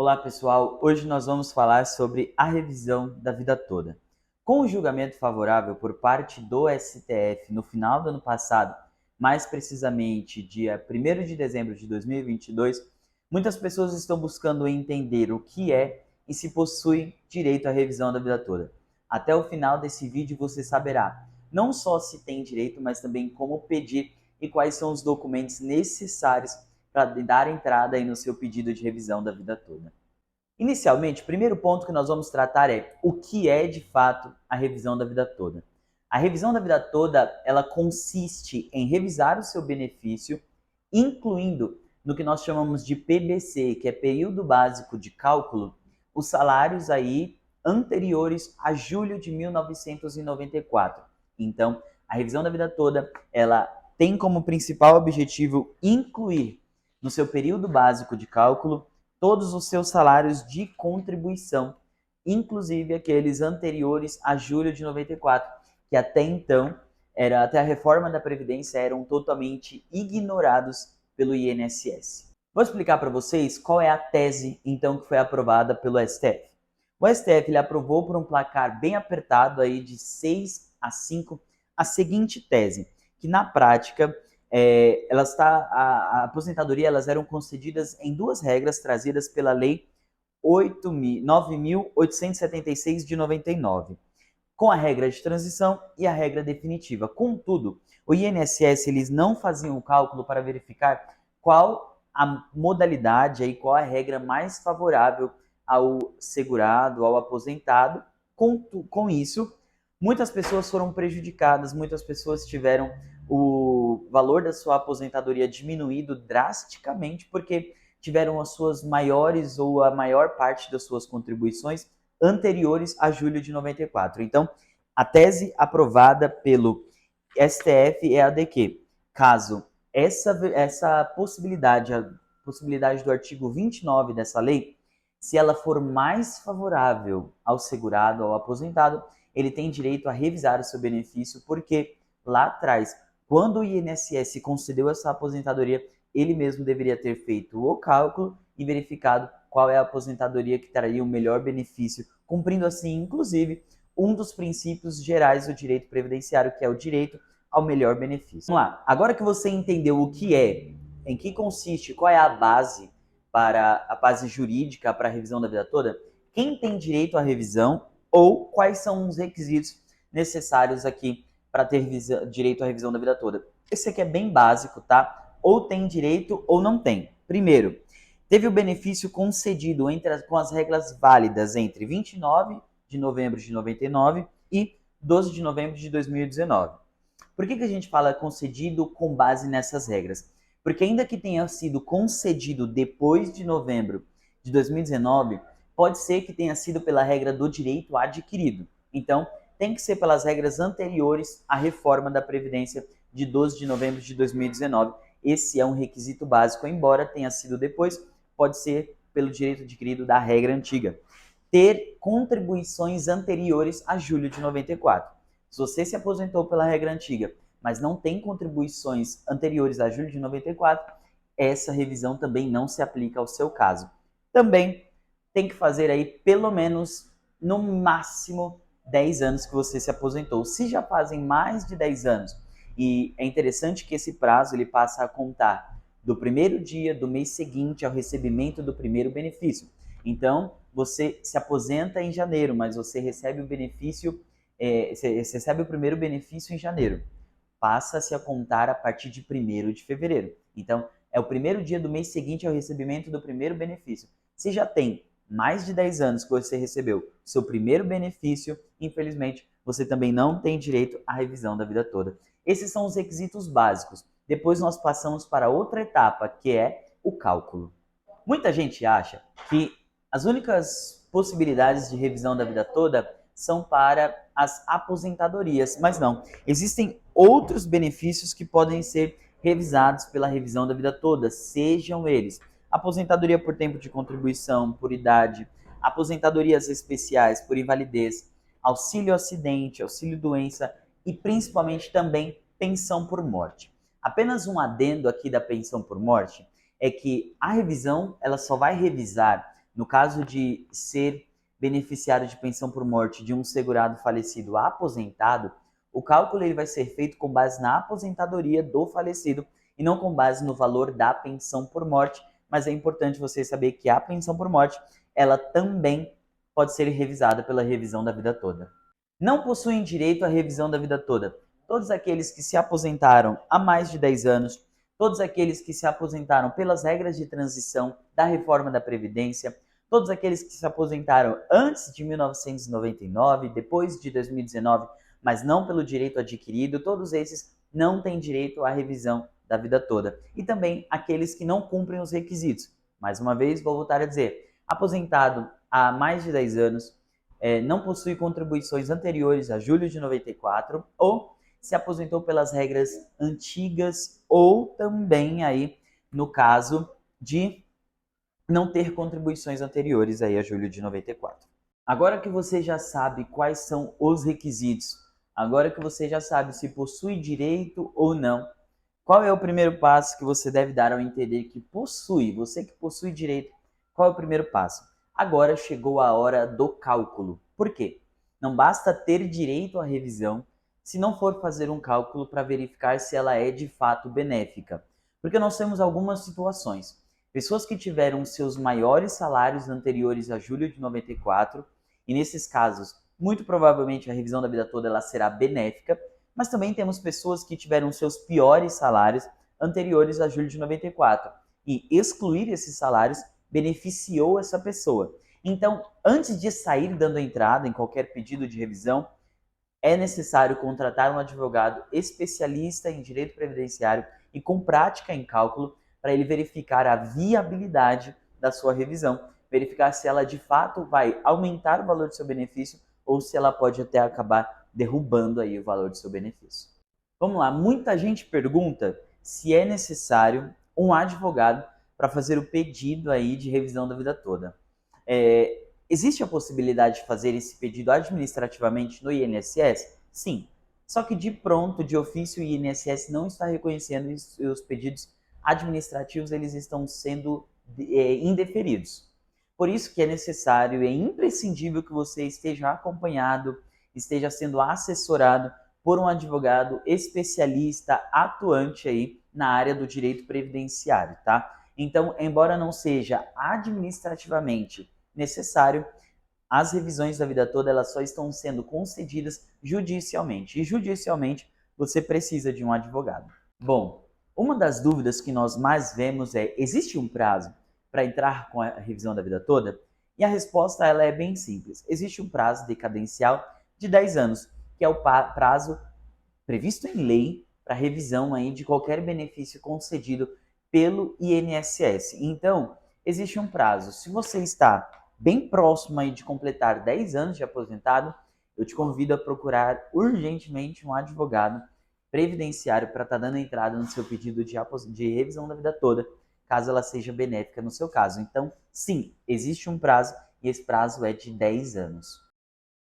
Olá pessoal, hoje nós vamos falar sobre a revisão da vida toda. Com o julgamento favorável por parte do STF no final do ano passado, mais precisamente dia 1º de dezembro de 2022, muitas pessoas estão buscando entender o que é e se possui direito à revisão da vida toda. Até o final desse vídeo você saberá não só se tem direito, mas também como pedir e quais são os documentos necessários para dar entrada aí no seu pedido de revisão da vida toda. Inicialmente, o primeiro ponto que nós vamos tratar é o que é de fato a revisão da vida toda. A revisão da vida toda, ela consiste em revisar o seu benefício, incluindo no que nós chamamos de PBC, que é período básico de cálculo, os salários aí anteriores a julho de 1994. Então, a revisão da vida toda, ela tem como principal objetivo incluir no seu período básico de cálculo todos os seus salários de contribuição, inclusive aqueles anteriores a julho de 94, que até então, até a reforma da Previdência, eram totalmente ignorados pelo INSS. Vou explicar para vocês qual é a tese, então, que foi aprovada pelo STF. O STF ele aprovou por um placar bem apertado aí de 6-5 a seguinte tese, que na prática a aposentadoria elas eram concedidas em duas regras trazidas pela Lei 9.876 de 99, com a regra de transição e a regra definitiva. Contudo, o INSS eles não faziam o cálculo para verificar qual a modalidade e qual a regra mais favorável ao segurado, ao aposentado. Com isso, muitas pessoas foram prejudicadas, muitas pessoas tiveram o valor da sua aposentadoria diminuído drasticamente porque tiveram as suas maiores ou a maior parte das suas contribuições anteriores a julho de 94. Então, a tese aprovada pelo STF é a de que, caso essa possibilidade, a possibilidade do artigo 29 dessa lei, se ela for mais favorável ao segurado, ao aposentado, ele tem direito a revisar o seu benefício, porque lá atrás, quando o INSS concedeu essa aposentadoria, ele mesmo deveria ter feito o cálculo e verificado qual é a aposentadoria que traria o melhor benefício, cumprindo assim, inclusive, um dos princípios gerais do direito previdenciário, que é o direito ao melhor benefício. Vamos lá, agora que você entendeu o que é, em que consiste, qual é a base para a base jurídica para a revisão da vida toda, quem tem direito à revisão ou quais são os requisitos necessários aqui para ter direito à revisão da vida toda. Esse aqui é bem básico, tá? Ou tem direito ou não tem. Primeiro, teve o benefício concedido com as regras válidas entre 29 de novembro de 99 e 12 de novembro de 2019. Por que a gente fala concedido com base nessas regras? Porque ainda que tenha sido concedido depois de novembro de 2019, pode ser que tenha sido pela regra do direito adquirido. Então, tem que ser pelas regras anteriores à reforma da Previdência de 12 de novembro de 2019. Esse é um requisito básico, embora tenha sido depois, pode ser pelo direito adquirido da regra antiga. Ter contribuições anteriores a julho de 94. Se você se aposentou pela regra antiga, mas não tem contribuições anteriores a julho de 94, essa revisão também não se aplica ao seu caso. Também tem que fazer aí pelo menos, no máximo, 10 anos que você se aposentou. Se já fazem mais de 10 anos, e é interessante que esse prazo ele passa a contar do primeiro dia do mês seguinte ao recebimento do primeiro benefício. Então, você se aposenta em janeiro, mas você recebe o benefício, você recebe o primeiro benefício em janeiro. Passa-se a contar a partir de 1º de fevereiro. Então, é o primeiro dia do mês seguinte ao recebimento do primeiro benefício. Se já tem mais de 10 anos que você recebeu seu primeiro benefício, infelizmente, você também não tem direito à revisão da vida toda. Esses são os requisitos básicos. Depois nós passamos para outra etapa, que é o cálculo. Muita gente acha que as únicas possibilidades de revisão da vida toda são para as aposentadorias, mas não. Existem outros benefícios que podem ser revisados pela revisão da vida toda, sejam eles aposentadoria por tempo de contribuição, por idade, aposentadorias especiais por invalidez, auxílio acidente, auxílio doença e principalmente também pensão por morte. Apenas um adendo aqui da pensão por morte é que a revisão ela só vai revisar no caso de ser beneficiário de pensão por morte de um segurado falecido aposentado, o cálculo ele vai ser feito com base na aposentadoria do falecido e não com base no valor da pensão por morte, mas é importante você saber que a pensão por morte, ela também pode ser revisada pela revisão da vida toda. Não possuem direito à revisão da vida toda todos aqueles que se aposentaram há mais de 10 anos, todos aqueles que se aposentaram pelas regras de transição da reforma da Previdência, todos aqueles que se aposentaram antes de 1999, depois de 2019, mas não pelo direito adquirido, todos esses não têm direito à revisão da vida toda. E também aqueles que não cumprem os requisitos. Mais uma vez, vou voltar a dizer, aposentado há mais de 10 anos, não possui contribuições anteriores a julho de 94 ou se aposentou pelas regras antigas ou também aí no caso de não ter contribuições anteriores aí a julho de 94. Agora que você já sabe quais são os requisitos, agora que você já sabe se possui direito ou não, qual é o primeiro passo que você deve dar ao entender que possui, você que possui direito, qual é o primeiro passo? Agora chegou a hora do cálculo. Por quê? Não basta ter direito à revisão se não for fazer um cálculo para verificar se ela é de fato benéfica. Porque nós temos algumas situações. Pessoas que tiveram seus maiores salários anteriores a julho de 94, e nesses casos, muito provavelmente a revisão da vida toda ela será benéfica, mas também temos pessoas que tiveram seus piores salários anteriores a julho de 94, e excluir esses salários beneficiou essa pessoa. Então, antes de sair dando entrada em qualquer pedido de revisão, é necessário contratar um advogado especialista em direito previdenciário e com prática em cálculo para ele verificar a viabilidade da sua revisão, verificar se ela de fato vai aumentar o valor do seu benefício ou se ela pode até acabar derrubando aí o valor do seu benefício. Vamos lá, muita gente pergunta se é necessário um advogado para fazer o pedido aí de revisão da vida toda. Existe a possibilidade de fazer esse pedido administrativamente no INSS? Sim. Só que de pronto, de ofício, o INSS não está reconhecendo os pedidos administrativos, eles estão sendo indeferidos. Por isso que é necessário, é imprescindível que você esteja acompanhado, esteja sendo assessorado por um advogado especialista atuante aí na área do direito previdenciário, tá? Então, embora não seja administrativamente necessário, as revisões da vida toda elas só estão sendo concedidas judicialmente. E judicialmente você precisa de um advogado. Bom, uma das dúvidas que nós mais vemos é: existe um prazo para entrar com a revisão da vida toda? E a resposta ela é bem simples. Existe um prazo decadencial de 10 anos, que é o prazo previsto em lei para revisão aí de qualquer benefício concedido pelo INSS. Então, existe um prazo. Se você está bem próximo aí de completar 10 anos de aposentado, eu te convido a procurar urgentemente um advogado previdenciário para estar dando entrada no seu pedido de revisão da vida toda, caso ela seja benéfica no seu caso. Então, sim, existe um prazo e esse prazo é de 10 anos.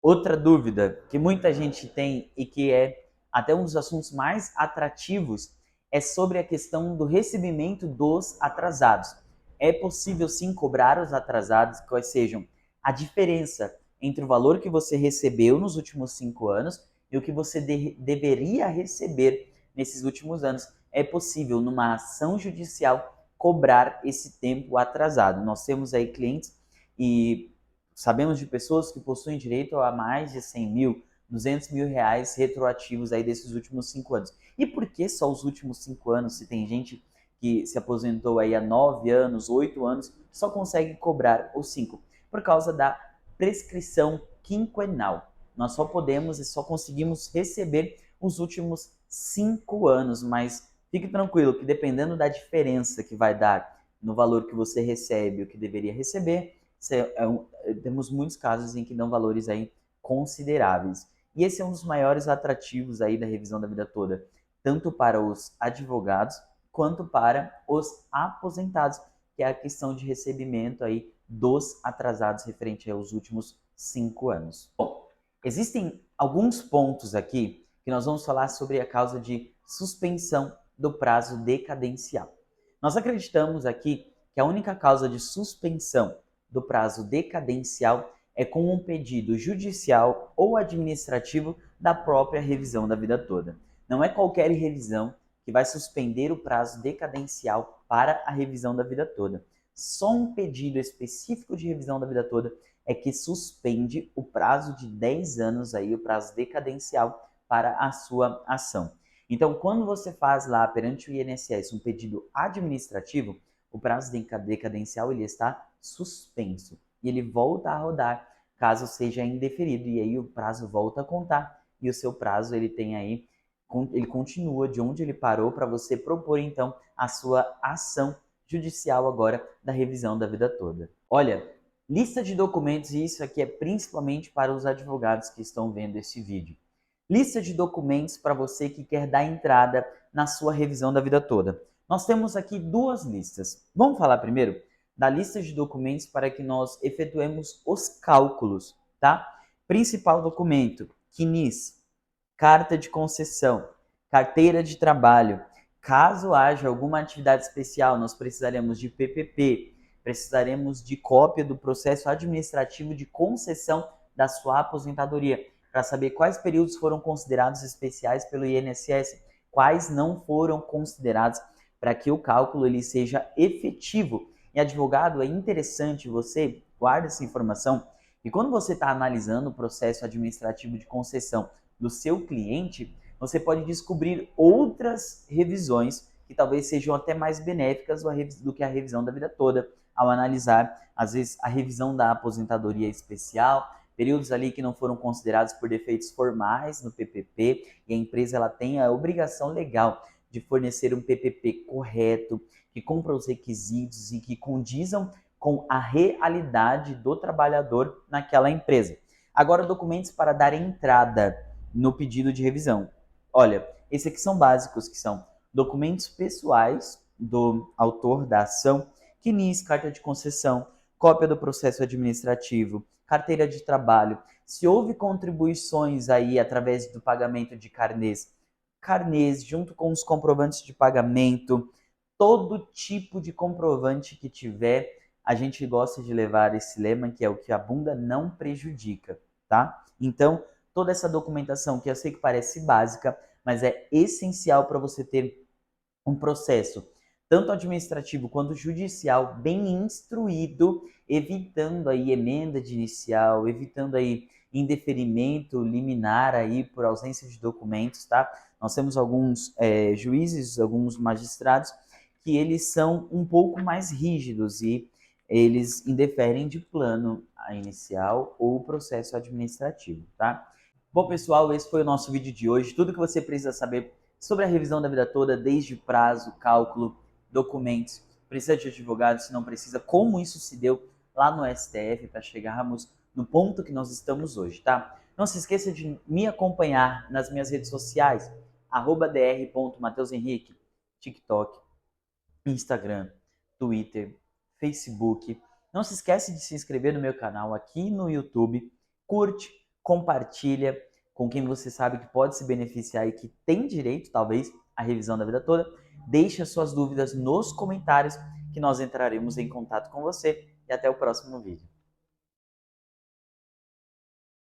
Outra dúvida que muita gente tem e que é até um dos assuntos mais atrativos é sobre a questão do recebimento dos atrasados. É possível sim cobrar os atrasados, quais sejam a diferença entre o valor que você recebeu nos últimos 5 anos e o que você deveria receber nesses últimos anos. É possível, numa ação judicial, cobrar esse tempo atrasado. Nós temos aí clientes e sabemos de pessoas que possuem direito a mais de 100 mil, 200 mil reais retroativos aí desses últimos 5 anos. E por que só os últimos 5 anos, se tem gente que se aposentou aí há 9 anos, 8 anos, só consegue cobrar os 5? Por causa da prescrição quinquenal. Nós só podemos e só conseguimos receber os últimos 5 anos, mas fique tranquilo que dependendo da diferença que vai dar no valor que você recebe e o que deveria receber, temos muitos casos em que dão valores aí consideráveis. E esse é um dos maiores atrativos aí da revisão da vida toda, tanto para os advogados quanto para os aposentados, que é a questão de recebimento aí dos atrasados referente aos últimos 5 anos. Bom, existem alguns pontos aqui que nós vamos falar sobre a causa de suspensão do prazo decadencial. Nós acreditamos aqui que a única causa de suspensão do prazo decadencial é com um pedido judicial ou administrativo da própria revisão da vida toda. Não é qualquer revisão que vai suspender o prazo decadencial para a revisão da vida toda. Só um pedido específico de revisão da vida toda é que suspende o prazo de 10 anos, aí, o prazo decadencial para a sua ação. Então, quando você faz lá perante o INSS um pedido administrativo, o prazo decadencial ele está suspenso e ele volta a rodar caso seja indeferido, e aí o prazo volta a contar e o seu prazo ele tem aí, ele continua de onde ele parou para você propor então a sua ação judicial agora da revisão da vida toda. Olha, lista de documentos, e isso aqui é principalmente para os advogados que estão vendo esse vídeo. Lista de documentos para você que quer dar entrada na sua revisão da vida toda. Nós temos aqui duas listas. Vamos falar primeiro da lista de documentos para que nós efetuemos os cálculos, tá? Principal documento, CNIS, carta de concessão, carteira de trabalho. Caso haja alguma atividade especial, nós precisaremos de PPP, precisaremos de cópia do processo administrativo de concessão da sua aposentadoria, para saber quais períodos foram considerados especiais pelo INSS, quais não foram considerados, para que o cálculo ele seja efetivo. E advogado, é interessante você guardar essa informação, e quando você está analisando o processo administrativo de concessão do seu cliente, você pode descobrir outras revisões que talvez sejam até mais benéficas do que a revisão da vida toda, ao analisar, às vezes, a revisão da aposentadoria especial, períodos ali que não foram considerados por defeitos formais no PPP, e a empresa ela tem a obrigação legal de fornecer um PPP correto, que cumpra os requisitos e que condizam com a realidade do trabalhador naquela empresa. Agora, documentos para dar entrada no pedido de revisão. Olha, esses aqui são básicos, que são documentos pessoais do autor da ação, CNIS, carta de concessão, cópia do processo administrativo, carteira de trabalho. Se houve contribuições aí através do pagamento de carnês junto com os comprovantes de pagamento, todo tipo de comprovante que tiver, a gente gosta de levar esse lema que é o que a bunda não prejudica, tá? Então, toda essa documentação que eu sei que parece básica, mas é essencial para você ter um processo, tanto administrativo quanto judicial, bem instruído, evitando aí emenda de inicial, evitando aí indeferimento liminar aí por ausência de documentos, tá? Nós temos alguns juízes, alguns magistrados, que eles são um pouco mais rígidos e eles indeferem de plano a inicial ou o processo administrativo, tá? Bom, pessoal, esse foi o nosso vídeo de hoje. Tudo que você precisa saber sobre a revisão da vida toda, desde prazo, cálculo, documentos. Precisa de advogado, se não precisa, como isso se deu lá no STF para chegarmos no ponto que nós estamos hoje, tá? Não se esqueça de me acompanhar nas minhas redes sociais, @dr.mateushenrique, TikTok, Instagram, Twitter, Facebook. Não se esquece de se inscrever no meu canal aqui no YouTube. Curte, compartilha com quem você sabe que pode se beneficiar e que tem direito, talvez, à revisão da vida toda. Deixe as suas dúvidas nos comentários que nós entraremos em contato com você. E até o próximo vídeo.